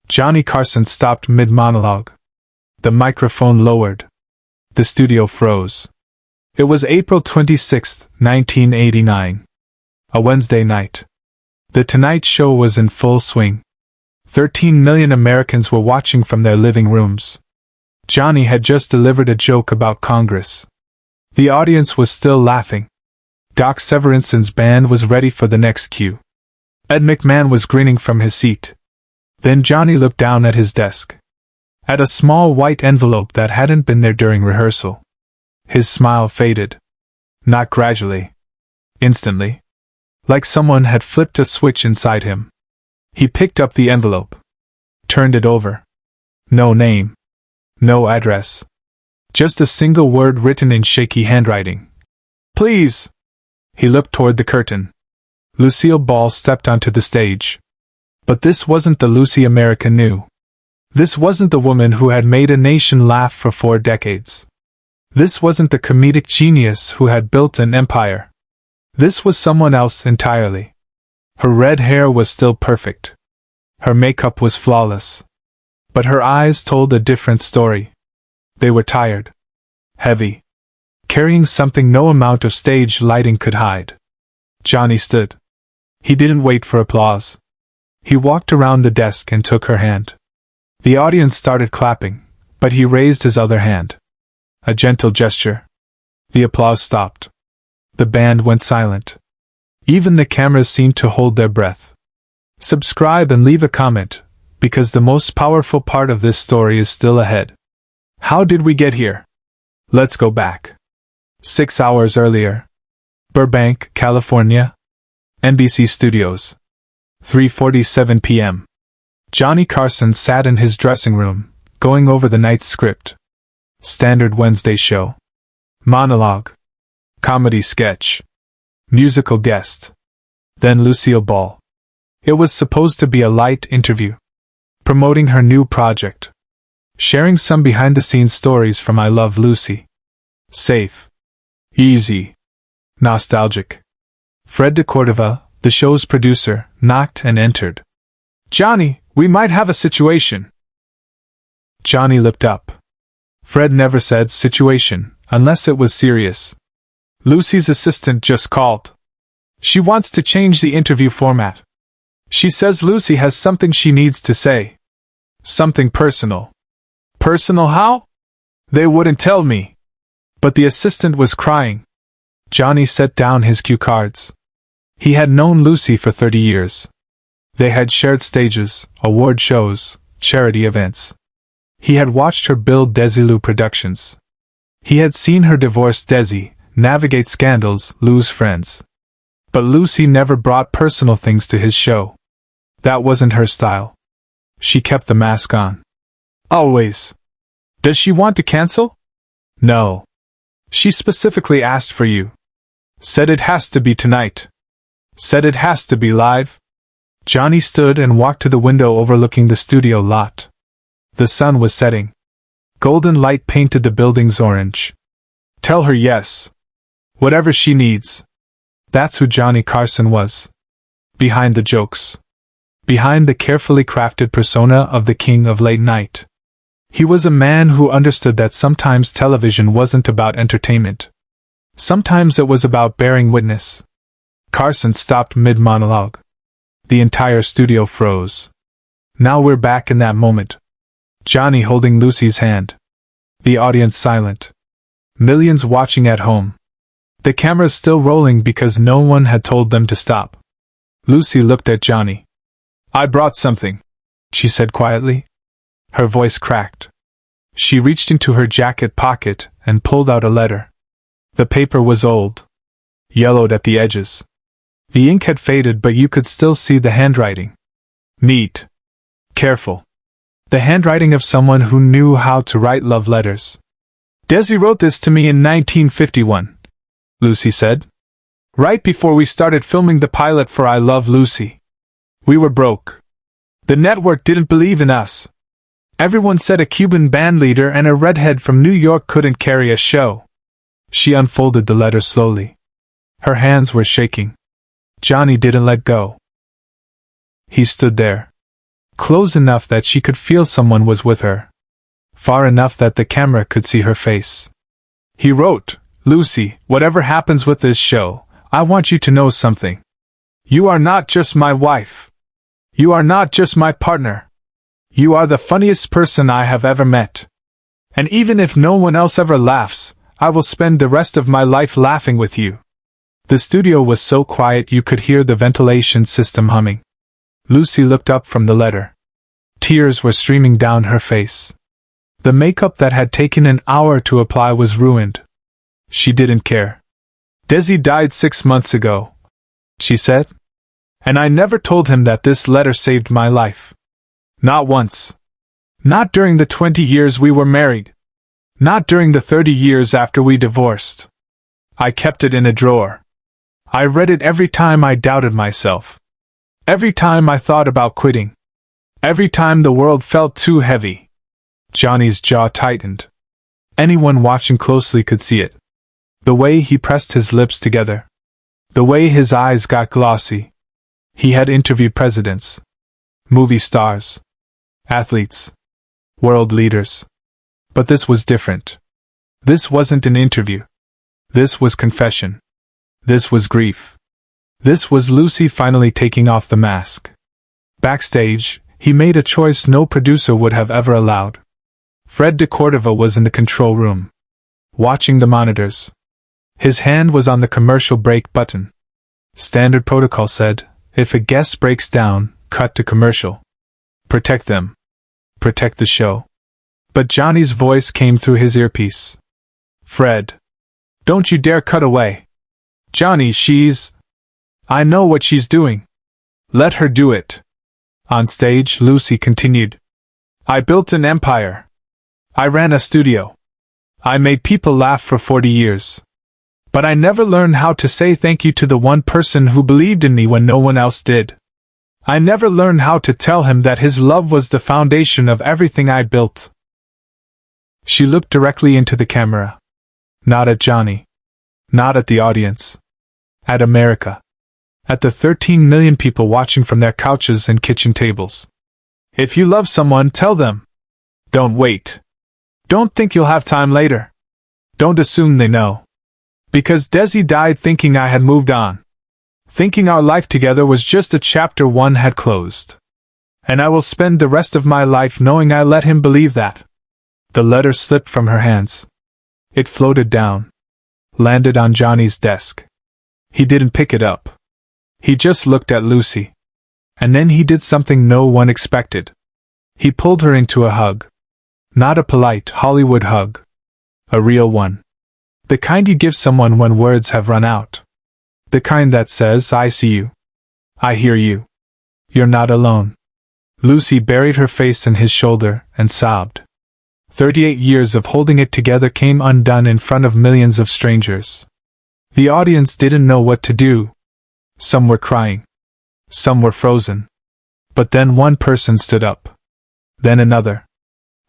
Johnny Carson stopped mid-monologue. The microphone lowered. The studio froze. It was April 26, 1989. A Wednesday night. The Tonight Show was in full swing. 13 million Americans were watching from their living rooms. Johnny had just delivered a joke about Congress. The audience was still laughing. Doc Severinson's band was ready for the next cue. Ed McMahon was grinning from his seat. Then Johnny looked down at his desk. At a small white envelope that hadn't been there during rehearsal. His smile faded. Not gradually. Instantly. Like someone had flipped a switch inside him. He picked up the envelope. Turned it over. No name. No address. Just a single word written in shaky handwriting. Please. He looked toward the curtain. Lucille Ball stepped onto the stage. But this wasn't the Lucy America knew. This wasn't the woman who had made a nation laugh for 4 decades. This wasn't the comedic genius who had built an empire. This was someone else entirely. Her red hair was still perfect. Her makeup was flawless. But her eyes told a different story. They were tired. Heavy. Carrying something no amount of stage lighting could hide. Johnny stood. He didn't wait for applause. He walked around the desk and took her hand. The audience started clapping, but he raised his other hand. A gentle gesture. The applause stopped. The band went silent. Even the cameras seemed to hold their breath. Subscribe and leave a comment, because the most powerful part of this story is still ahead. How did we get here? Let's go back. 6 hours earlier. Burbank, California. NBC Studios. 3:47 p.m. Johnny Carson sat in his dressing room, going over the night's script. Standard Wednesday show. Monologue. Comedy sketch. Musical guest. Then Lucille Ball. It was supposed to be a light interview. Promoting her new project. Sharing some behind-the-scenes stories from I Love Lucy. Safe. Easy. Nostalgic. Fred DeCordova, the show's producer, knocked and entered. Johnny, we might have a situation. Johnny looked up. Fred never said situation, unless it was serious. Lucy's assistant just called. She wants to change the interview format. She says Lucy has something she needs to say. Something personal. Personal how? They wouldn't tell me. But the assistant was crying. Johnny set down his cue cards. He had known Lucy for 30 years. They had shared stages, award shows, charity events. He had watched her build Desilu Productions. He had seen her divorce Desi, navigate scandals, lose friends. But Lucy never brought personal things to his show. That wasn't her style. She kept the mask on. Always. Does she want to cancel? No. She specifically asked for you. Said it has to be tonight. Said it has to be live. Johnny stood and walked to the window overlooking the studio lot. The sun was setting. Golden light painted the buildings orange. Tell her yes. Whatever she needs. That's who Johnny Carson was. Behind the jokes. Behind the carefully crafted persona of the king of late night. He was a man who understood that sometimes television wasn't about entertainment. Sometimes it was about bearing witness. Carson stopped mid-monologue. The entire studio froze. Now we're back in that moment. Johnny holding Lucy's hand. The audience silent. Millions watching at home. The cameras still rolling because no one had told them to stop. Lucy looked at Johnny. I brought something, she said quietly. Her voice cracked. She reached into her jacket pocket and pulled out a letter. The paper was old. Yellowed at the edges. The ink had faded, but you could still see the handwriting. Neat. Careful. The handwriting of someone who knew how to write love letters. Desi wrote this to me in 1951, Lucy said. Right before we started filming the pilot for I Love Lucy. We were broke. The network didn't believe in us. Everyone said a Cuban bandleader and a redhead from New York couldn't carry a show. She unfolded the letter slowly. Her hands were shaking. Johnny didn't let go. He stood there. Close enough that she could feel someone was with her. Far enough that the camera could see her face. He wrote, "Lucy, whatever happens with this show, I want you to know something. You are not just my wife. You are not just my partner. You are the funniest person I have ever met. And even if no one else ever laughs, I will spend the rest of my life laughing with you." The studio was so quiet you could hear the ventilation system humming. Lucy looked up from the letter. Tears were streaming down her face. The makeup that had taken an hour to apply was ruined. She didn't care. "Desi died 6 months ago," she said. "And I never told him that this letter saved my life. Not once. Not during the 20 years we were married. Not during the 30 years after we divorced. I kept it in a drawer. I read it every time I doubted myself. Every time I thought about quitting. Every time the world felt too heavy." Johnny's jaw tightened. Anyone watching closely could see it. The way he pressed his lips together. The way his eyes got glossy. He had interviewed presidents, movie stars, athletes, world leaders. But this was different. This wasn't an interview. This was confession. This was grief. This was Lucy finally taking off the mask. Backstage, he made a choice no producer would have ever allowed. Fred de Cordova was in the control room, watching the monitors. His hand was on the commercial break button. Standard protocol said, if a guest breaks down, cut to commercial. Protect them. Protect the show. But Johnny's voice came through his earpiece. "Fred. Don't you dare cut away. Johnny, I know what she's doing. Let her do it." On stage, Lucy continued. "I built an empire. I ran a studio. I made people laugh for 40 years. But I never learned how to say thank you to the one person who believed in me when no one else did. I never learned how to tell him that his love was the foundation of everything I built." She looked directly into the camera. Not at Johnny. Not at the audience. At America. At the 13 million people watching from their couches and kitchen tables. If you love someone, tell them. Don't wait. Don't think you'll have time later. Don't assume they know. Because Desi died thinking I had moved on. Thinking our life together was just a chapter one had closed. And I will spend the rest of my life knowing I let him believe that. The letter slipped from her hands. It floated down. Landed on Johnny's desk. He didn't pick it up. He just looked at Lucy. And then he did something no one expected. He pulled her into a hug. Not a polite Hollywood hug. A real one. The kind you give someone when words have run out. The kind that says, "I see you. I hear you. You're not alone." Lucy buried her face in his shoulder and sobbed. 38 years of holding it together came undone in front of millions of strangers. The audience didn't know what to do. Some were crying. Some were frozen. But then one person stood up. Then another.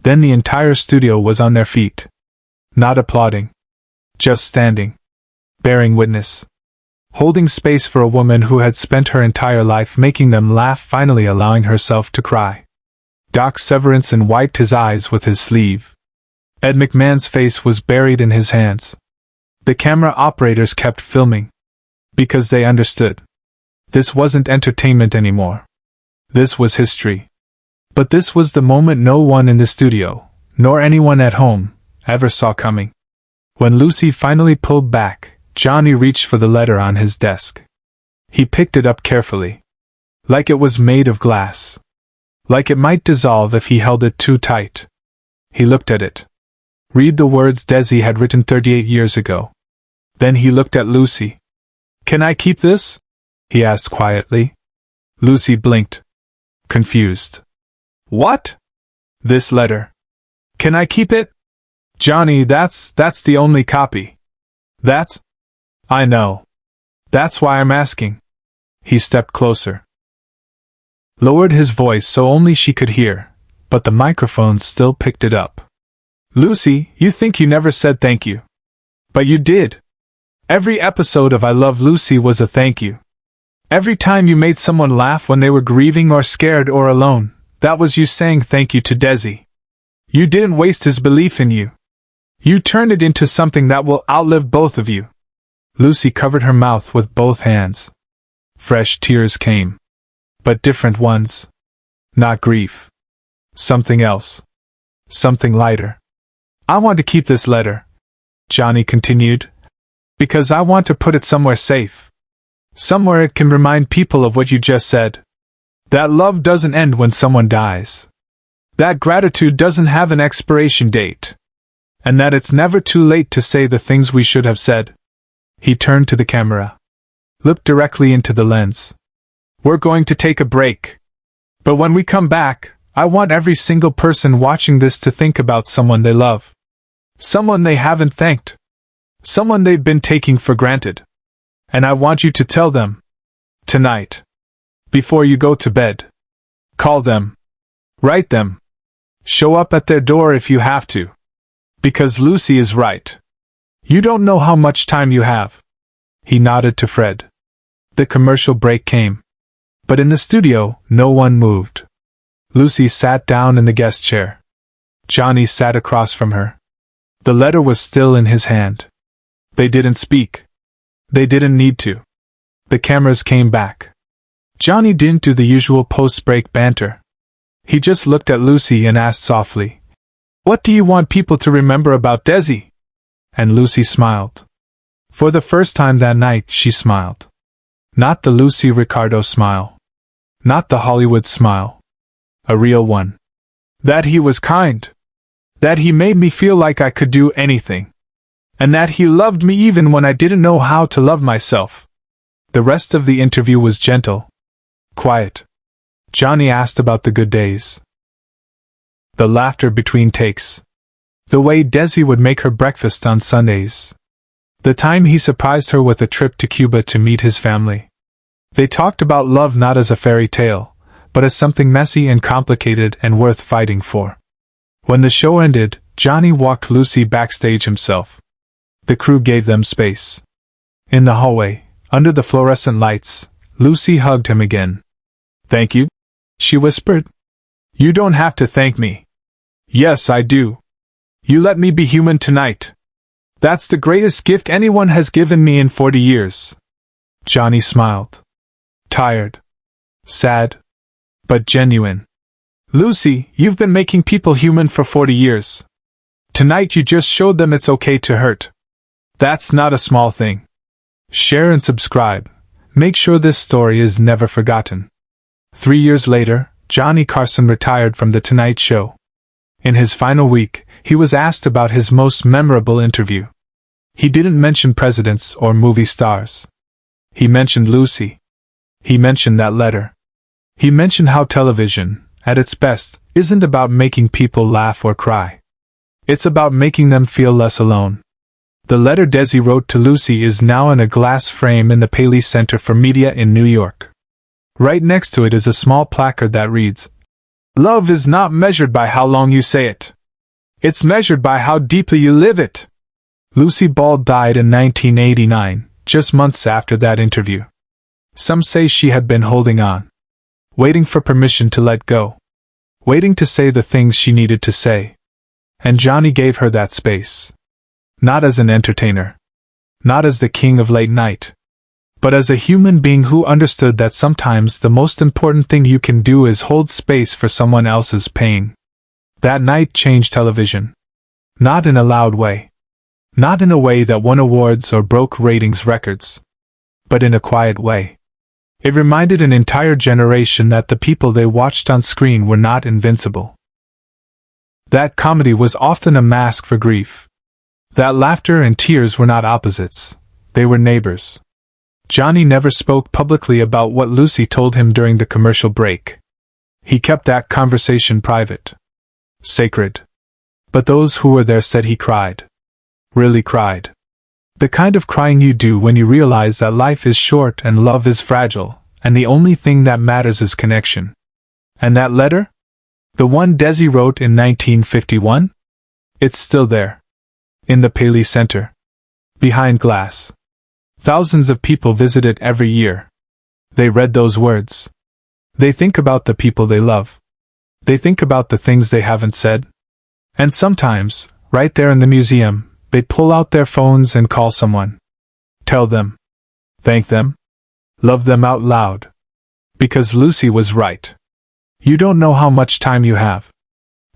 Then the entire studio was on their feet. Not applauding. Just standing. Bearing witness. Holding space for a woman who had spent her entire life making them laugh, finally allowing herself to cry. Doc Severinsen wiped his eyes with his sleeve. Ed McMahon's face was buried in his hands. The camera operators kept filming. Because they understood. This wasn't entertainment anymore. This was history. But this was the moment no one in the studio, nor anyone at home, ever saw coming. When Lucy finally pulled back, Johnny reached for the letter on his desk. He picked it up carefully. Like it was made of glass. Like it might dissolve if he held it too tight. He looked at it. Read the words Desi had written 38 years ago. Then he looked at Lucy. "Can I keep this?" he asked quietly. Lucy blinked. Confused. "What?" "This letter. Can I keep it?" "Johnny, that's the only copy." "That's? I know. That's why I'm asking." He stepped closer. Lowered his voice so only she could hear, but the microphones still picked it up. "Lucy, you think you never said thank you. But you did. Every episode of I Love Lucy was a thank you. Every time you made someone laugh when they were grieving or scared or alone, That was you saying thank you to Desi. You didn't waste his belief in you. You turned it into something that will outlive both of you. Lucy covered her mouth with both hands. Fresh tears came. But different ones. Not grief. Something else. Something lighter. I want to keep this letter, Johnny continued, because I want to put it somewhere safe. Somewhere it can remind people of what you just said. That love doesn't end when someone dies. That gratitude doesn't have an expiration date. And that it's never too late to say the things we should have said. He turned to the camera. Looked directly into the lens. We're going to take a break. But when we come back, I want every single person watching this to think about someone they love. Someone they haven't thanked. Someone they've been taking for granted. And I want you to tell them. Tonight. Before you go to bed. Call them. Write them. Show up at their door if you have to. Because Lucy is right. You don't know how much time you have. He nodded to Fred. The commercial break came. But in the studio, no one moved. Lucy sat down in the guest chair. Johnny sat across from her. The letter was still in his hand. They didn't speak. They didn't need to. The cameras came back. Johnny didn't do the usual post-break banter. He just looked at Lucy and asked softly, "What do you want people to remember about Desi?" And Lucy smiled. For the first time that night, she smiled. Not the Lucy Ricardo smile. Not the Hollywood smile. A real one. That he was kind. That he made me feel like I could do anything. And that he loved me even when I didn't know how to love myself. The rest of the interview was gentle. Quiet. Johnny asked about the good days. The laughter between takes. The way Desi would make her breakfast on Sundays. The time he surprised her with a trip to Cuba to meet his family. They talked about love not as a fairy tale, but as something messy and complicated and worth fighting for. When the show ended, Johnny walked Lucy backstage himself. The crew gave them space. In the hallway, under the fluorescent lights, Lucy hugged him again. "Thank you," she whispered. "You don't have to thank me." "Yes, I do. You let me be human tonight. That's the greatest gift anyone has given me in 40 years. Johnny smiled. Tired. Sad. But genuine. "Lucy, you've been making people human for 40 years. Tonight you just showed them it's okay to hurt. That's not a small thing. Share and subscribe. Make sure this story is never forgotten." 3 years later, Johnny Carson retired from The Tonight Show. In his final week, he was asked about his most memorable interview. He didn't mention presidents or movie stars. He mentioned Lucy. He mentioned that letter. He mentioned how television, at its best, isn't about making people laugh or cry. It's about making them feel less alone. The letter Desi wrote to Lucy is now in a glass frame in the Paley Center for Media in New York. Right next to it is a small placard that reads, "Love is not measured by how long you say it. It's measured by how deeply you live it." Lucille Ball died in 1989, just months after that interview. Some say she had been holding on, waiting for permission to let go, waiting to say the things she needed to say. And Johnny gave her that space. Not as an entertainer. Not as the king of late night. But as a human being who understood that sometimes the most important thing you can do is hold space for someone else's pain. That night changed television. Not in a loud way. Not in a way that won awards or broke ratings records. But in a quiet way. It reminded an entire generation that the people they watched on screen were not invincible. That comedy was often a mask for grief. That laughter and tears were not opposites. They were neighbors. Johnny never spoke publicly about what Lucy told him during the commercial break. He kept that conversation private. Sacred. But those who were there said he cried. Really cried. The kind of crying you do when you realize that life is short and love is fragile, and the only thing that matters is connection. And that letter? The one Desi wrote in 1951? It's still there. In the Paley Center. Behind glass. Thousands of people visit it every year. They read those words. They think about the people they love. They think about the things they haven't said. And sometimes, right there in the museum, they pull out their phones and call someone. Tell them. Thank them. Love them out loud. Because Lucy was right. You don't know how much time you have.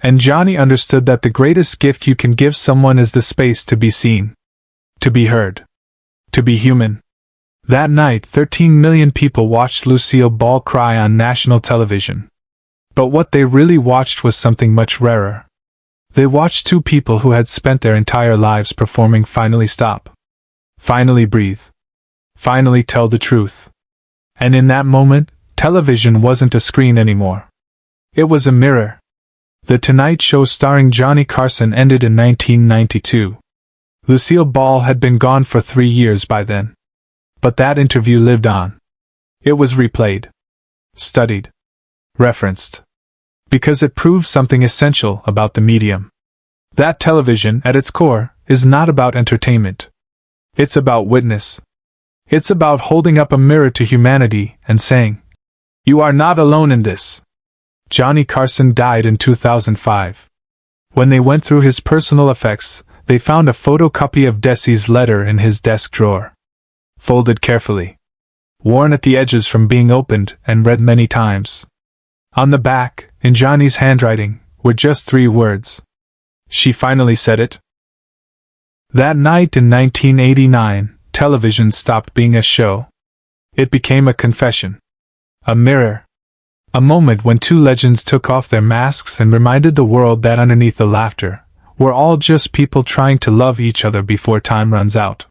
And Johnny understood that the greatest gift you can give someone is the space to be seen. To be heard. To be human. That night, 13 million people watched Lucille Ball cry on national television. But what they really watched was something much rarer. They watched two people who had spent their entire lives performing finally stop. Finally breathe. Finally tell the truth. And in that moment, television wasn't a screen anymore. It was a mirror. The Tonight Show starring Johnny Carson ended in 1992. Lucille Ball had been gone for 3 years by then. But that interview lived on. It was replayed. Studied. Referenced. Because it proved something essential about the medium. That television, at its core, is not about entertainment. It's about witness. It's about holding up a mirror to humanity and saying, "You are not alone in this." Johnny Carson died in 2005. When they went through his personal effects, they found a photocopy of Desi's letter in his desk drawer. Folded carefully. Worn at the edges from being opened and read many times. On the back, in Johnny's handwriting, were just 3 words. She finally said it. That night in 1989, television stopped being a show. It became a confession. A mirror. A moment when two legends took off their masks and reminded the world that underneath the laughter, we're all just people trying to love each other before time runs out.